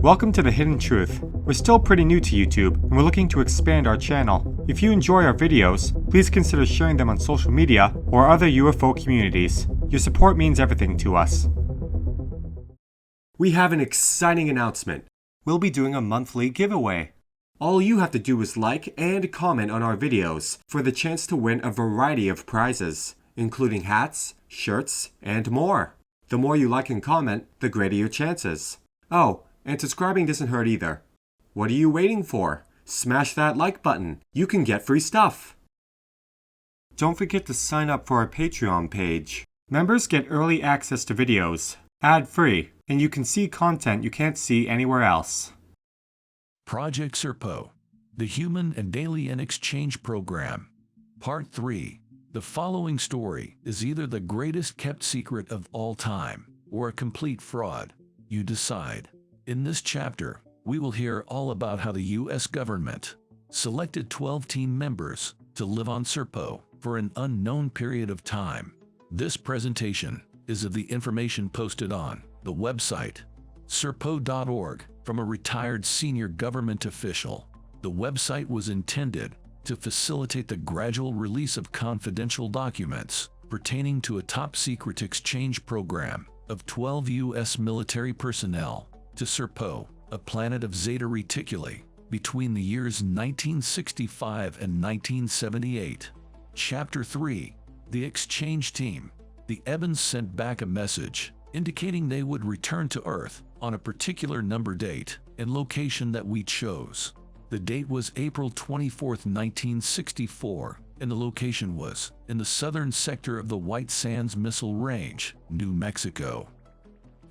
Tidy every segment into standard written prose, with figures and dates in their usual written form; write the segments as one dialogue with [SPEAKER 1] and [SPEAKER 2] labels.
[SPEAKER 1] Welcome to The Hidden Truth. We're still pretty new to YouTube, and we're looking to expand our channel. If you enjoy our videos, please consider sharing them on social media or other UFO communities. Your support means everything to us. We have an exciting announcement. We'll be doing a monthly giveaway. All you have to do is like and comment on our videos for the chance to win a variety of prizes, including hats, shirts, and more. The more you like and comment, the greater your chances. Oh, and subscribing doesn't hurt either. What are you waiting for? Smash that like button. You can get free stuff. Don't forget to sign up for our Patreon page. Members get early access to videos, ad-free, and you can see content you can't see anywhere else.
[SPEAKER 2] Project Serpo, the Human and Alien Exchange Program. Part 3. The following story is either the greatest kept secret of all time or a complete fraud. You decide. In this chapter, we will hear all about how the U.S. government selected 12 team members to live on Serpo for an unknown period of time. This presentation is of the information posted on the website serpo.org from a retired senior government official. The website was intended to facilitate the gradual release of confidential documents pertaining to a top-secret exchange program of 12 U.S. military personnel to Serpo, a planet of Zeta Reticuli, between the years 1965 and 1978. Chapter 3. The Exchange Team. The Evans sent back a message indicating they would return to Earth on a particular number date and location that we chose. The date was April 24, 1964, and the location was in the southern sector of the White Sands Missile Range, New Mexico.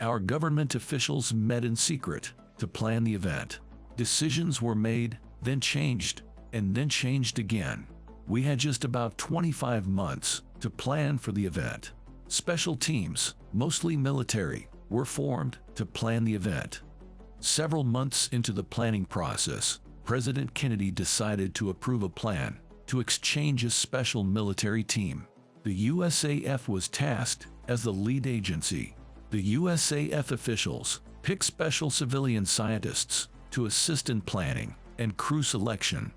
[SPEAKER 2] Our government officials met in secret to plan the event. Decisions were made, then changed, and then changed again. We had just about 25 months to plan for the event. Special teams, mostly military, were formed to plan the event. Several months into the planning process, President Kennedy decided to approve a plan to exchange a special military team. The USAF was tasked as the lead agency. The USAF officials picked special civilian scientists to assist in planning and crew selection.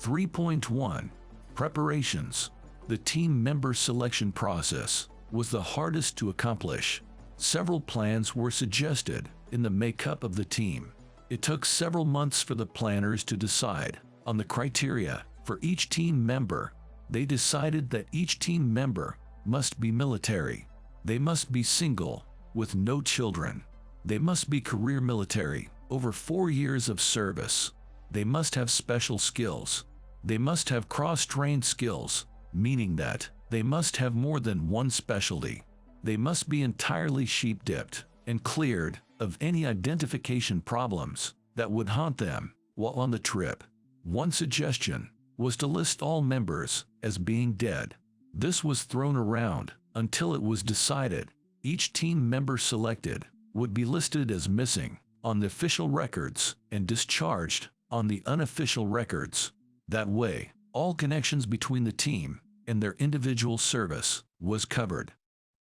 [SPEAKER 2] 3.1. Preparations. The team member selection process was the hardest to accomplish. Several plans were suggested in the makeup of the team. It took several months for the planners to decide on the criteria for each team member. They decided that each team member must be military. They must be single, with no children. They must be career military, over 4 years of service. They must have special skills. They must have cross-trained skills, meaning that they must have more than one specialty. They must be entirely sheep-dipped and cleared of any identification problems that would haunt them while on the trip. One suggestion was to list all members as being dead. This was thrown around until it was decided each team member selected would be listed as missing on the official records and discharged on the unofficial records. That way, all connections between the team and their individual service was covered.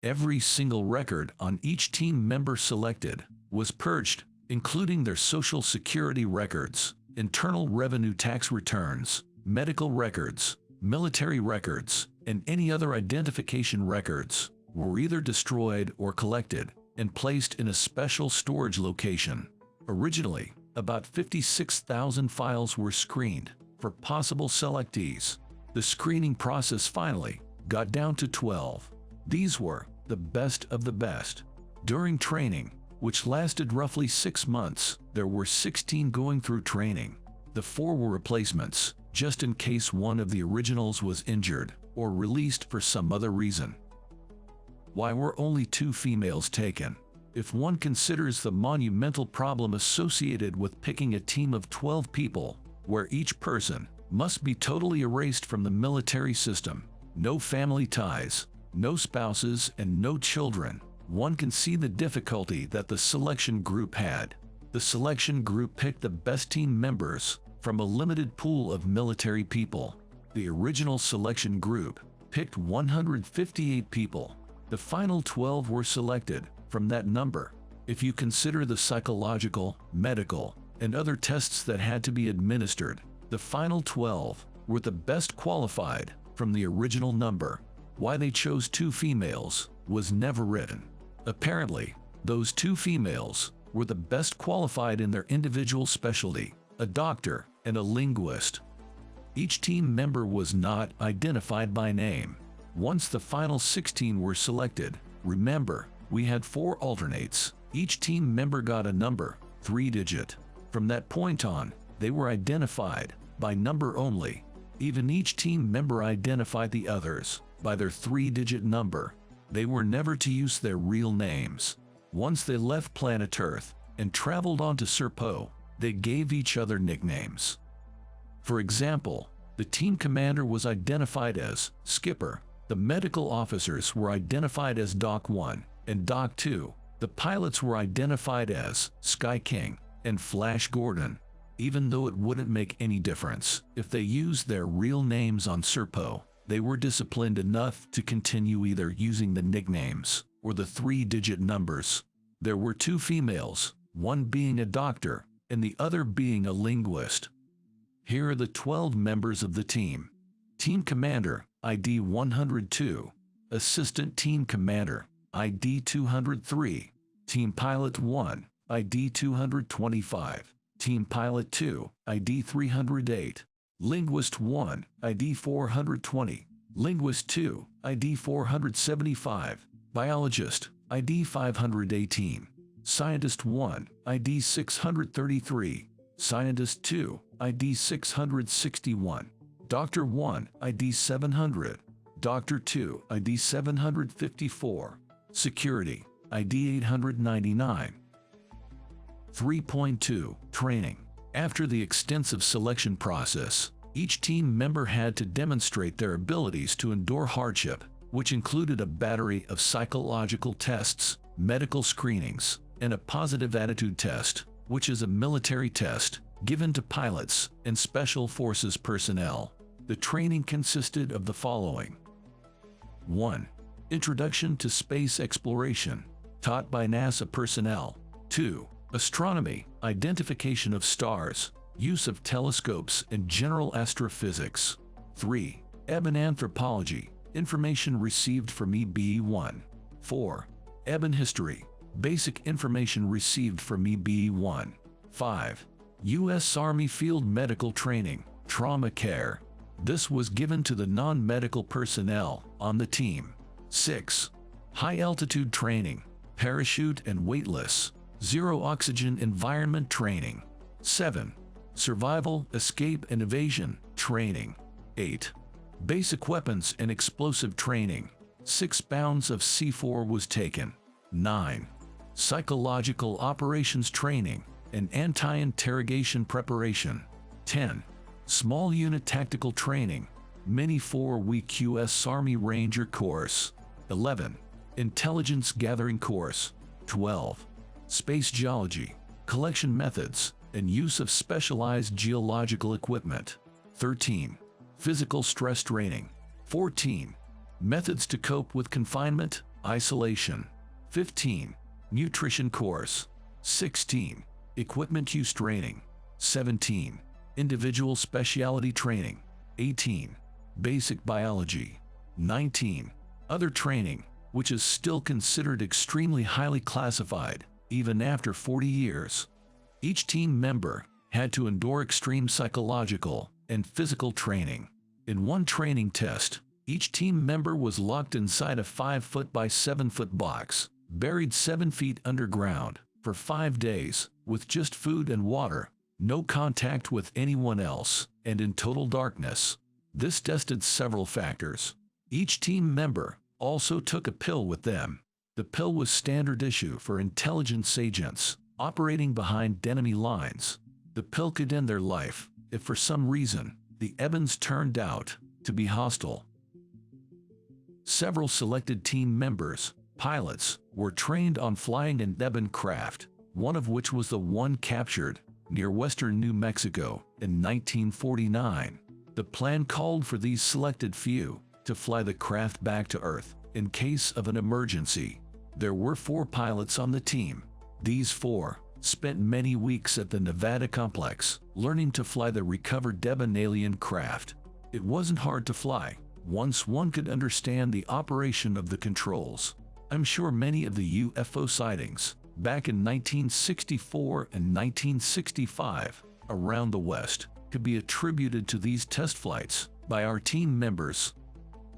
[SPEAKER 2] Every single record on each team member selected was purged, including their Social Security records, Internal Revenue Tax returns, medical records, military records, and any other identification records were either destroyed or collected and placed in a special storage location. Originally, about 56,000 files were screened for possible selectees. The screening process finally got down to 12. These were the best of the best. During training, which lasted roughly 6 months, there were 16 going through training. The 4 were replacements, just in case one of the originals was injured or released for some other reason. Why were only 2 females taken? If one considers the monumental problem associated with picking a team of 12 people, where each person must be totally erased from the military system, no family ties, no spouses, and no children, one can see the difficulty that the selection group had. The selection group picked the best team members from a limited pool of military people. The original selection group picked 158 people. The final 12 were selected from that number. If you consider the psychological, medical, and other tests that had to be administered, the final 12 were the best qualified from the original number. Why they chose 2 females was never written. Apparently, those 2 females were the best qualified in their individual specialty, a doctor and a linguist. Each team member was not identified by name. Once the final 16 were selected, remember, we had 4 alternates. Each team member got a number, 3-digit. From that point on, they were identified by number only. Even each team member identified the others by their 3-digit number. They were never to use their real names. Once they left planet Earth and traveled on to Serpo, they gave each other nicknames. For example, the team commander was identified as Skipper. The medical officers were identified as Doc 1 and Doc 2. The pilots were identified as Sky King and Flash Gordon, even though it wouldn't make any difference if they used their real names on Serpo. They were disciplined enough to continue either using the nicknames or the 3-digit numbers. There were 2 females, one being a doctor and the other being a linguist. Here are the 12 members of the team. Team Commander, ID 102. Assistant Team Commander, ID 203. Team Pilot 1, ID 225. Team Pilot 2, ID 308. Linguist 1, ID 420. Linguist 2, ID 475. Biologist, ID 518. Scientist 1, ID 633. Scientist 2, ID 661. Doctor 1, ID 700. Doctor 2, ID 754. Security, ID 899. 3.2 Training. After the extensive selection process, each team member had to demonstrate their abilities to endure hardship, which included a battery of psychological tests, medical screenings, and a positive attitude test, which is a military test given to pilots and special forces personnel. The training consisted of the following. 1. Introduction to space exploration, taught by NASA personnel. 2. Astronomy, identification of stars, use of telescopes and general astrophysics. 3. Ebon anthropology, information received from EBE-1. 4. Ebon history, basic information received from EBE-1. 5. U.S. Army field medical training, trauma care. This was given to the non-medical personnel on the team. 6. High-altitude training, parachute and weightless, zero-oxygen environment training. 7. Survival, escape and evasion training. 8. Basic weapons and explosive training. 6 pounds of C4 was taken. 9. Psychological operations training and anti-interrogation preparation. 10. Small unit tactical training, mini 4-week U.S. Army Ranger course. 11. Intelligence gathering course. 12. Space geology, collection methods, and use of specialized geological equipment. 13. Physical stress training. 14. Methods to cope with confinement, isolation. 15. Nutrition course. 16. Equipment use training. 17. Individual specialty training. 18. Basic biology. 19. Other training, which is still considered extremely highly classified, even after 40 years. Each team member had to endure extreme psychological and physical training. In one training test, each team member was locked inside a 5-foot by 7-foot box, buried 7 feet underground, for 5 days, with just food and water, no contact with anyone else, and in total darkness. This tested several factors. Each team member also took a pill with them. The pill was standard issue for intelligence agents operating behind enemy lines. The pill could end their life if for some reason the Ebons turned out to be hostile. Several selected team members, pilots, were trained on flying an Ebon craft, one of which was the one captured near western New Mexico in 1949. The plan called for these selected few to fly the craft back to Earth in case of an emergency. There were 4 pilots on the team. These four spent many weeks at the Nevada complex learning to fly the recovered Deben alien craft. It wasn't hard to fly once one could understand the operation of the controls. I'm sure many of the UFO sightings back in 1964 and 1965 around the West could be attributed to these test flights by our team members.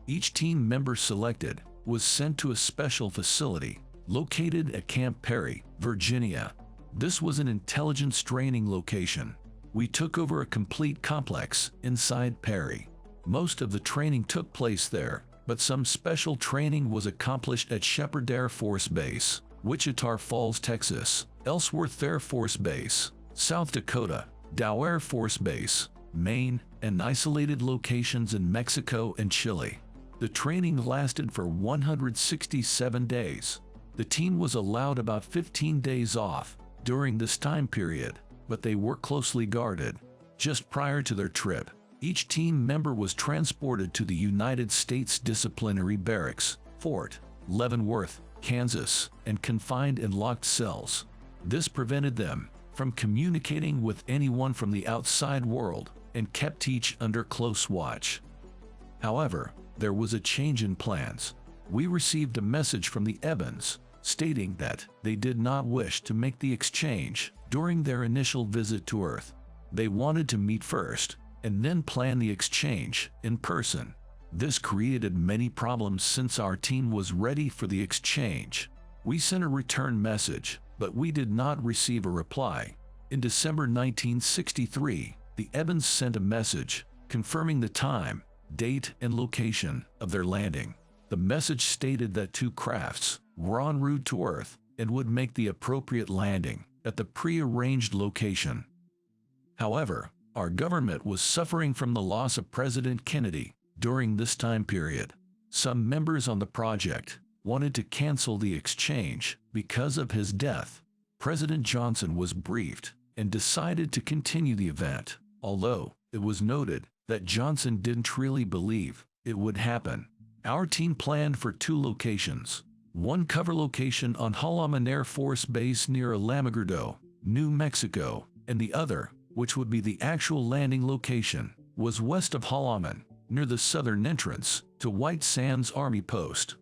[SPEAKER 2] Each team member selected was sent to a special facility located at Camp Perry, Virginia. This was an intelligence training location. We took over a complete complex inside Perry. Most of the training took place there, but some special training was accomplished at Shepherd Air Force Base, Wichita Falls, Texas, Ellsworth Air Force Base, South Dakota, Dow Air Force Base, Maine, and isolated locations in Mexico and Chile. The training lasted for 167 days. The team was allowed about 15 days off during this time period, but they were closely guarded. Just prior to their trip, each team member was transported to the United States Disciplinary Barracks, Fort Leavenworth, Kansas, and confined in locked cells. This prevented them from communicating with anyone from the outside world and kept each under close watch. However, there was a change in plans. We received a message from the Evans stating that they did not wish to make the exchange during their initial visit to Earth. They wanted to meet first and then plan the exchange in person. This created many problems since our team was ready for the exchange. We sent a return message, but we did not receive a reply. In December 1963, the Evans sent a message confirming the time, date, and location of their landing. The message stated that two crafts were en route to Earth and would make the appropriate landing at the pre-arranged location. However, our government was suffering from the loss of President Kennedy during this time period. Some members on the project wanted to cancel the exchange because of his death. President Johnson was briefed and decided to continue the event, although it was noted that Johnson didn't really believe it would happen. Our team planned for two locations. One cover location on Holloman Air Force Base near Alamogordo, New Mexico, and the other, which would be the actual landing location, was west of Holloman, near the southern entrance to White Sands Army Post.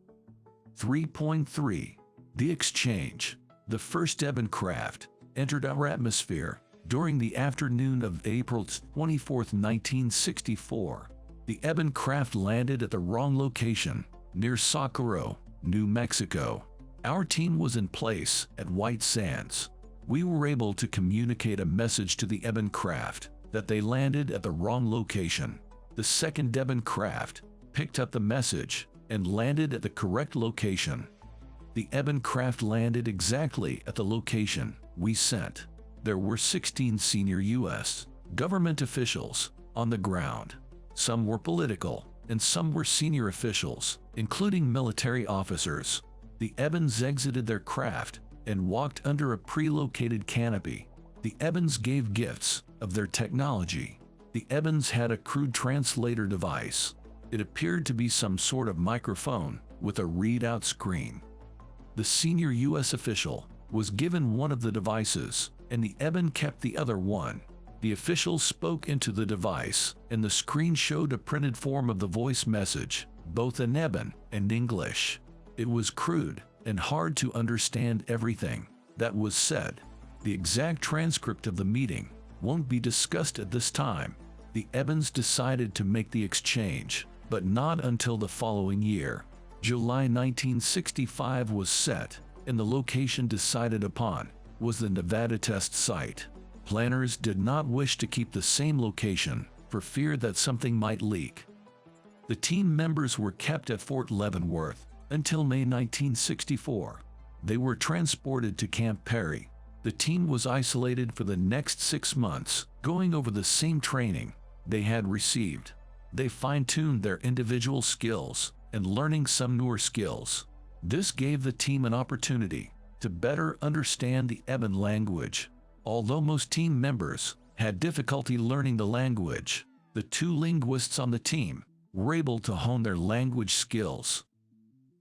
[SPEAKER 2] 3.3. The exchange. The first Deben craft entered our atmosphere during the afternoon of April 24, 1964. The Deben craft landed at the wrong location, near Socorro, New Mexico. Our team was in place at White Sands. We were able to communicate a message to the Deben craft that they landed at the wrong location. The second Deben craft picked up the message and landed at the correct location. The Deben craft landed exactly at the location we sent. There were 16 senior U.S. government officials on the ground. Some were political, and some were senior officials, including military officers. The Evans exited their craft and walked under a pre-located canopy. The Evans gave gifts of their technology. The Evans had a crude translator device. It appeared to be some sort of microphone with a readout screen. The senior U.S. official was given one of the devices, and the Eben kept the other one. The official spoke into the device, and the screen showed a printed form of the voice message, both in Eben and English. It was crude and hard to understand everything that was said. The exact transcript of the meeting won't be discussed at this time. The Evans decided to make the exchange, but not until the following year. July 1965 was set, and the location decided upon was the Nevada test site. Planners did not wish to keep the same location for fear that something might leak. The team members were kept at Fort Leavenworth until May 1964. They were transported to Camp Perry. The team was isolated for the next 6 months, going over the same training they had received. They fine-tuned their individual skills and learning some newer skills. This gave the team an opportunity to better understand the Eben language. Although most team members had difficulty learning the language, the 2 linguists on the team were able to hone their language skills.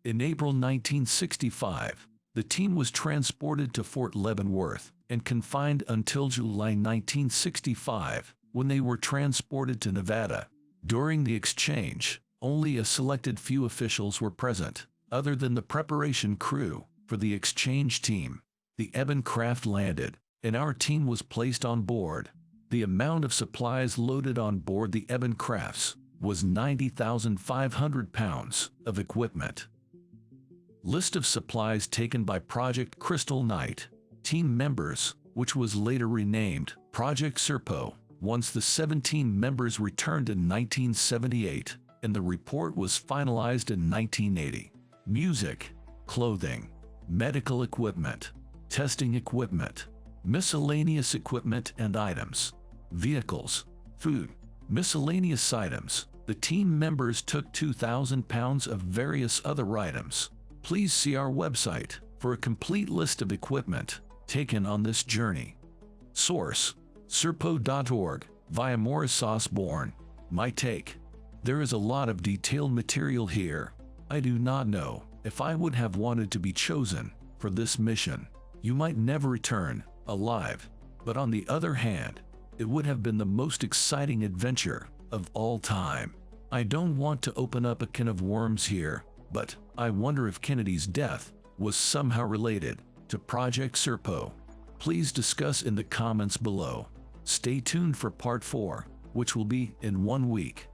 [SPEAKER 2] In April 1965, The team was transported to Fort Leavenworth and confined until July 1965, when they were transported to Nevada. During the exchange, only a selected few officials were present, other than the preparation crew for the exchange team. The Eben craft landed, and our team was placed on board. The amount of supplies loaded on board the Eben crafts was 90,500 pounds of equipment. List of supplies taken by Project Crystal Knight. Team members, which was later renamed Project Serpo, once the 17 members returned in 1978, and the report was finalized in 1980. Music, clothing, medical equipment, testing equipment, miscellaneous equipment and items, vehicles, food, miscellaneous items. The team members took 2,000 pounds of various other items. Please see our website for a complete list of equipment taken on this journey. Source: serpo.org, via Morris Osborne. My take: there is a lot of detailed material here. I do not know if I would have wanted to be chosen for this mission. You might never return alive, but on the other hand, it would have been the most exciting adventure of all time. I don't want to open up a can of worms here, but I wonder if Kennedy's death was somehow related to Project Serpo. Please discuss in the comments below. Stay tuned for part 4, which will be in 1 week.